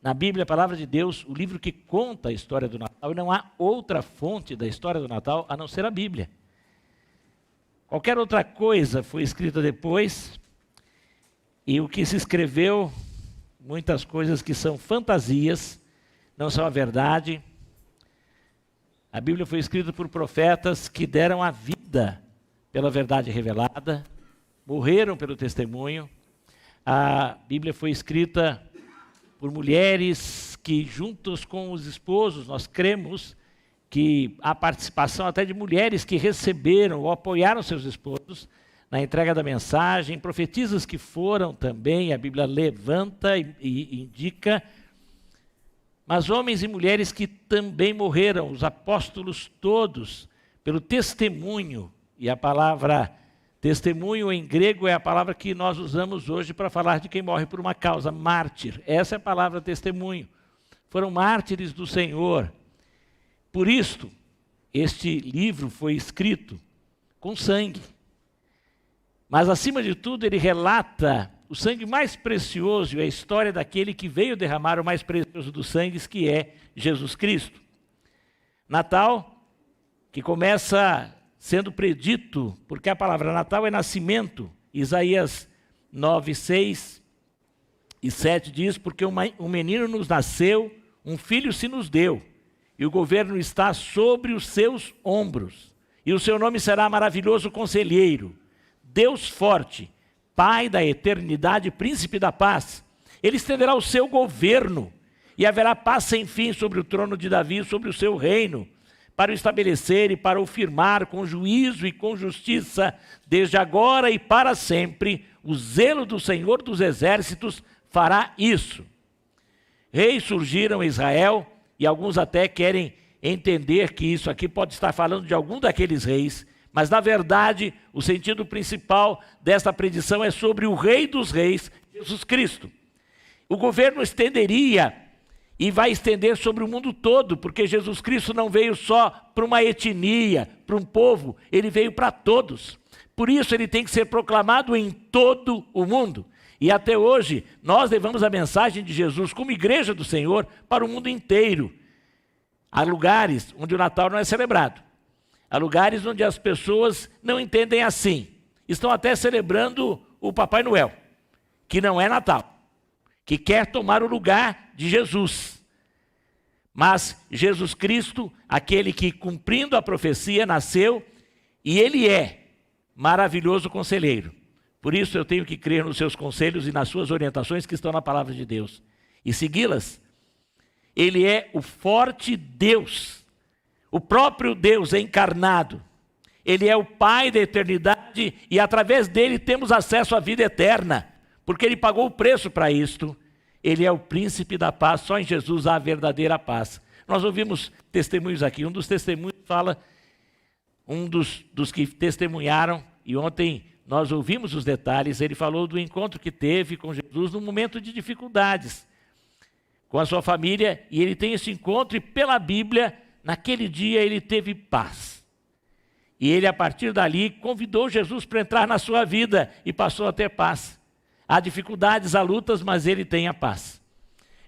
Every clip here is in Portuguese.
na Bíblia, a palavra de Deus, o livro que conta a história do Natal, e não há outra fonte da história do Natal a não ser a Bíblia. Qualquer outra coisa foi escrita depois, e o que se escreveu, muitas coisas que são fantasias, não são a verdade. A Bíblia foi escrita por profetas que deram a vida pela verdade revelada, morreram pelo testemunho. A Bíblia foi escrita por mulheres que, juntos com os esposos, nós cremos que há participação até de mulheres que receberam ou apoiaram seus esposos na entrega da mensagem, profetisas que foram também, a Bíblia levanta e indica, mas homens e mulheres que também morreram, os apóstolos todos, pelo testemunho, e a palavra testemunho em grego é a palavra que nós usamos hoje para falar de quem morre por uma causa, mártir. Essa é a palavra testemunho. Foram mártires do Senhor. Por isto, este livro foi escrito com sangue. Mas, acima de tudo, ele relata o sangue mais precioso e a história daquele que veio derramar o mais precioso dos sangues, que é Jesus Cristo. Natal, que começa sendo predito, porque a palavra Natal é nascimento. Isaías 9, 6 e 7 diz, porque um menino nos nasceu, um filho se nos deu, e o governo está sobre os seus ombros, e o seu nome será Maravilhoso Conselheiro, Deus Forte, Pai da Eternidade, Príncipe da Paz. Ele estenderá o seu governo, e haverá paz sem fim sobre o trono de Davi e sobre o seu reino, para o estabelecer e para o firmar com juízo e com justiça, desde agora e para sempre. O zelo do Senhor dos Exércitos fará isso. Reis surgiram em Israel, e alguns até querem entender que isso aqui pode estar falando de algum daqueles reis, mas na verdade o sentido principal desta predição é sobre o Rei dos Reis, Jesus Cristo. O governo estenderia e vai estender sobre o mundo todo, porque Jesus Cristo não veio só para uma etnia, para um povo, ele veio para todos. Por isso ele tem que ser proclamado em todo o mundo. E até hoje nós levamos a mensagem de Jesus como igreja do Senhor para o mundo inteiro. Há lugares onde o Natal não é celebrado. Há lugares onde as pessoas não entendem assim. Estão até celebrando o Papai Noel, que não é Natal, que quer tomar o lugar de Jesus. Mas Jesus Cristo, aquele que cumprindo a profecia nasceu, e ele é maravilhoso conselheiro. Por isso eu tenho que crer nos seus conselhos e nas suas orientações que estão na palavra de Deus e segui-las. Ele é o forte Deus, o próprio Deus encarnado. Ele é o Pai da eternidade e através dele temos acesso à vida eterna, porque ele pagou o preço para isto. Ele é o príncipe da paz, só em Jesus há a verdadeira paz. Nós ouvimos testemunhos aqui, um dos testemunhos fala, um dos que testemunharam, e ontem nós ouvimos os detalhes, ele falou do encontro que teve com Jesus num momento de dificuldades, com a sua família, e ele tem esse encontro, e pela Bíblia, naquele dia ele teve paz. E ele, a partir dali, convidou Jesus para entrar na sua vida, e passou a ter paz. Há dificuldades, há lutas, mas ele tem a paz.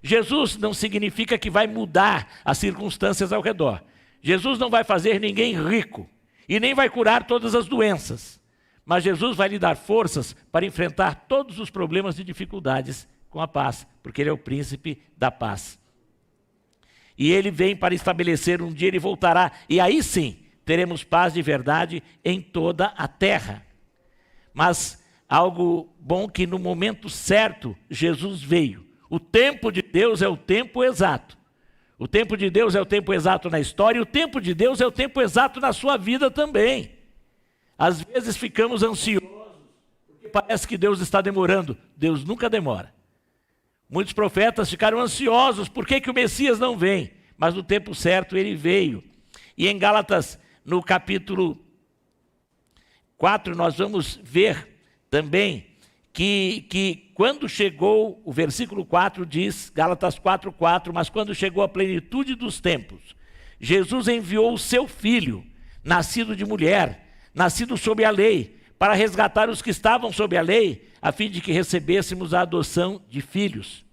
Jesus não significa que vai mudar as circunstâncias ao redor. Jesus não vai fazer ninguém rico e nem vai curar todas as doenças. Mas Jesus vai lhe dar forças para enfrentar todos os problemas e dificuldades com a paz, porque ele é o príncipe da paz. E ele vem para estabelecer, um dia ele voltará, e aí sim teremos paz de verdade em toda a terra. Mas algo bom que no momento certo Jesus veio. O tempo de Deus é o tempo exato. O tempo de Deus é o tempo exato na história, e o tempo de Deus é o tempo exato na sua vida também. Às vezes ficamos ansiosos, porque parece que Deus está demorando. Deus nunca demora. Muitos profetas ficaram ansiosos, por que o Messias não vem? Mas no tempo certo ele veio. E em Gálatas, no capítulo 4, nós vamos ver também que quando chegou, o versículo 4 diz, Gálatas 4:4, mas quando chegou a plenitude dos tempos, Jesus enviou o seu Filho, nascido de mulher, nascido sob a lei, para resgatar os que estavam sob a lei, a fim de que recebêssemos a adoção de filhos.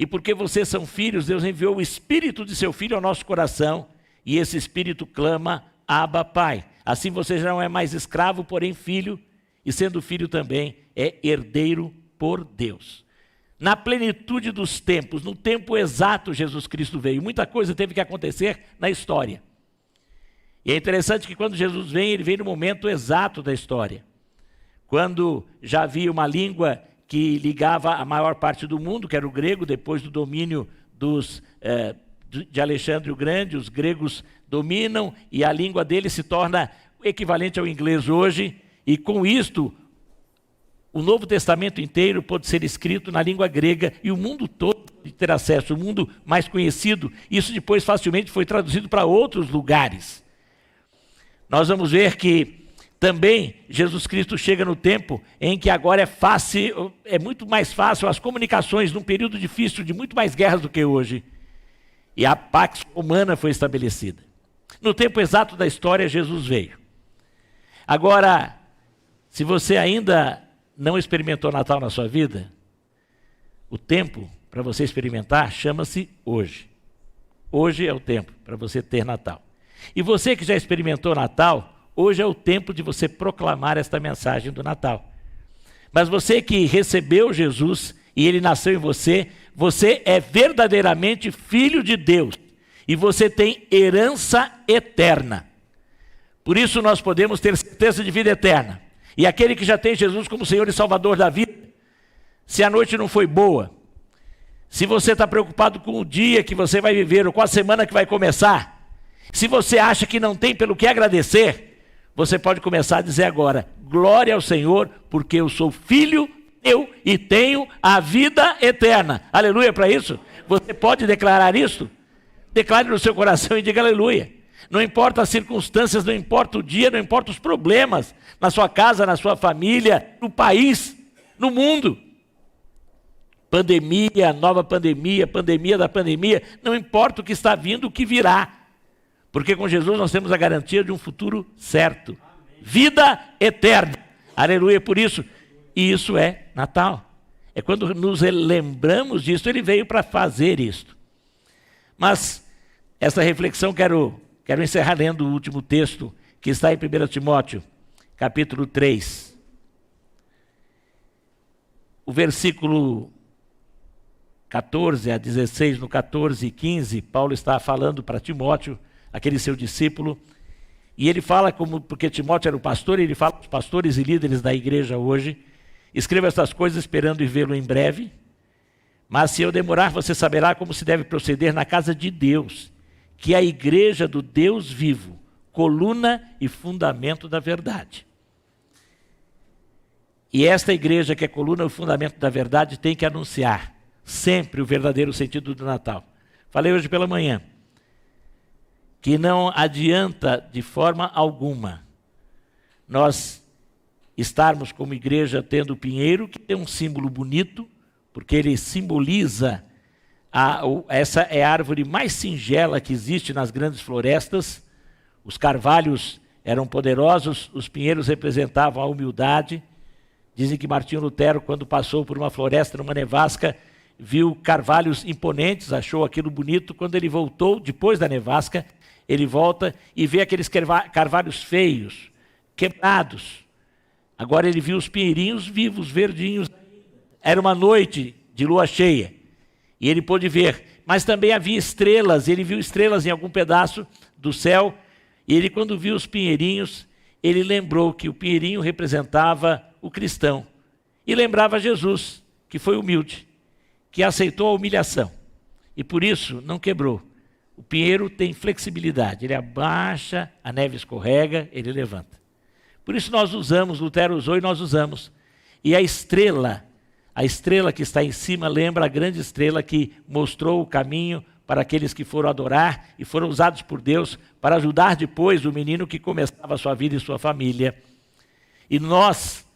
E porque vocês são filhos, Deus enviou o Espírito de seu Filho ao nosso coração, e esse Espírito clama, Abba, Pai. Assim você já não é mais escravo, porém filho, e sendo filho também é herdeiro por Deus. Na plenitude dos tempos, no tempo exato, Jesus Cristo veio. Muita coisa teve que acontecer na história. E é interessante que quando Jesus vem, ele vem no momento exato da história. Quando já havia uma língua que ligava a maior parte do mundo, que era o grego, depois do domínio de Alexandre o Grande, os gregos dominam e a língua deles se torna equivalente ao inglês hoje, e com isto o Novo Testamento inteiro pode ser escrito na língua grega e o mundo todo pode ter acesso, o mundo mais conhecido. Isso depois facilmente foi traduzido para outros lugares. Nós vamos ver que também Jesus Cristo chega no tempo em que agora é muito mais fácil as comunicações num período difícil de muito mais guerras do que hoje. E a Pax Romana foi estabelecida. No tempo exato da história, Jesus veio. Agora, se você ainda não experimentou Natal na sua vida, o tempo para você experimentar chama-se hoje. Hoje é o tempo para você ter Natal. E você que já experimentou Natal, hoje é o tempo de você proclamar esta mensagem do Natal. Mas você que recebeu Jesus e ele nasceu em você, você é verdadeiramente filho de Deus. E você tem herança eterna. Por isso nós podemos ter certeza de vida eterna. E aquele que já tem Jesus como Senhor e Salvador da vida, se a noite não foi boa, se você está preocupado com o dia que você vai viver ou com a semana que vai começar, se você acha que não tem pelo que agradecer, você pode começar a dizer agora, glória ao Senhor, porque eu sou filho teu e tenho a vida eterna. Aleluia para isso? Você pode declarar isso? Declare no seu coração e diga aleluia. Não importa as circunstâncias, não importa o dia, não importa os problemas, na sua casa, na sua família, no país, no mundo. Pandemia, nova pandemia, pandemia da pandemia, não importa o que está vindo, o que virá. Porque com Jesus nós temos a garantia de um futuro certo. Amém. Vida eterna. Aleluia por isso. E isso é Natal. É quando nos lembramos disso, ele veio para fazer isto. Mas essa reflexão quero encerrar lendo o último texto que está em 1 Timóteo, capítulo 3. O versículo 14 a 16, no 14 e 15, Paulo está falando para Timóteo, aquele seu discípulo, e ele fala, porque Timóteo era o pastor, ele fala aos pastores e líderes da igreja hoje, escreva estas coisas esperando vê-lo em breve, mas se eu demorar, você saberá como se deve proceder na casa de Deus, que é a igreja do Deus vivo, coluna e fundamento da verdade. E esta igreja que é coluna e fundamento da verdade tem que anunciar sempre o verdadeiro sentido do Natal. Falei hoje pela manhã que não adianta de forma alguma nós estarmos como igreja tendo o pinheiro, que tem um símbolo bonito, porque ele simboliza, essa é a árvore mais singela que existe nas grandes florestas. Os carvalhos eram poderosos, os pinheiros representavam a humildade. Dizem que Martinho Lutero, quando passou por uma floresta, numa nevasca, viu carvalhos imponentes, achou aquilo bonito. Quando ele voltou, depois da nevasca, ele volta e vê aqueles carvalhos feios, quebrados. Agora ele viu os pinheirinhos vivos, verdinhos. Era uma noite de lua cheia e ele pôde ver. Mas também havia estrelas, ele viu estrelas em algum pedaço do céu. E ele, quando viu os pinheirinhos, ele lembrou que o pinheirinho representava o cristão. E lembrava Jesus, que foi humilde, que aceitou a humilhação. E por isso não quebrou. O pinheiro tem flexibilidade, ele abaixa, a neve escorrega, ele levanta. Por isso nós usamos, Lutero usou e nós usamos. E a estrela que está em cima lembra a grande estrela que mostrou o caminho para aqueles que foram adorar e foram usados por Deus para ajudar depois o menino que começava a sua vida e sua família. E nós,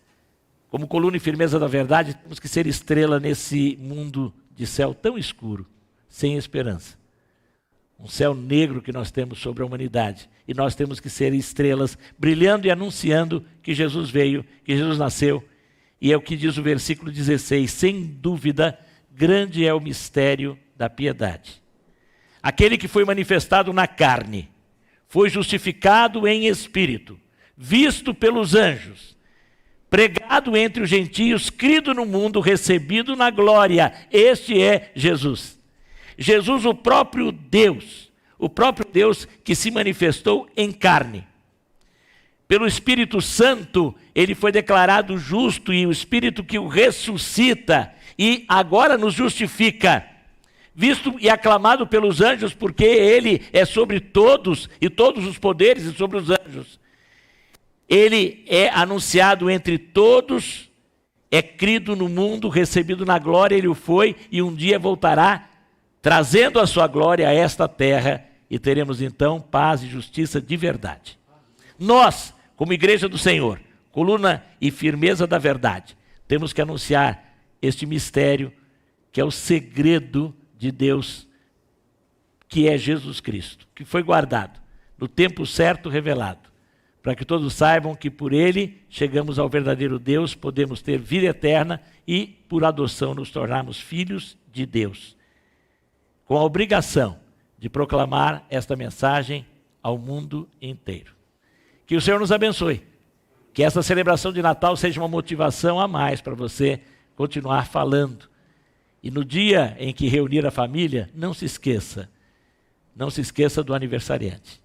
como coluna e firmeza da verdade, temos que ser estrela nesse mundo de céu tão escuro, sem esperança. Um céu negro que nós temos sobre a humanidade. E nós temos que ser estrelas, brilhando e anunciando que Jesus veio, que Jesus nasceu. E é o que diz o versículo 16, sem dúvida, grande é o mistério da piedade. Aquele que foi manifestado na carne, foi justificado em espírito, visto pelos anjos, pregado entre os gentios, crido no mundo, recebido na glória. Este é Jesus. Jesus, o próprio Deus que se manifestou em carne. Pelo Espírito Santo, ele foi declarado justo, e o Espírito que o ressuscita e agora nos justifica, visto e aclamado pelos anjos, porque ele é sobre todos e todos os poderes e sobre os anjos. Ele é anunciado entre todos, é crido no mundo, recebido na glória, ele o foi, e um dia voltará, trazendo a sua glória a esta terra, e teremos então paz e justiça de verdade. Nós, como igreja do Senhor, coluna e firmeza da verdade, temos que anunciar este mistério, que é o segredo de Deus, que é Jesus Cristo, que foi guardado, no tempo certo revelado, para que todos saibam que por ele chegamos ao verdadeiro Deus, podemos ter vida eterna e, por adoção, nos tornarmos filhos de Deus, com a obrigação de proclamar esta mensagem ao mundo inteiro. Que o Senhor nos abençoe, que essa celebração de Natal seja uma motivação a mais para você continuar falando. E no dia em que reunir a família, não se esqueça do aniversariante.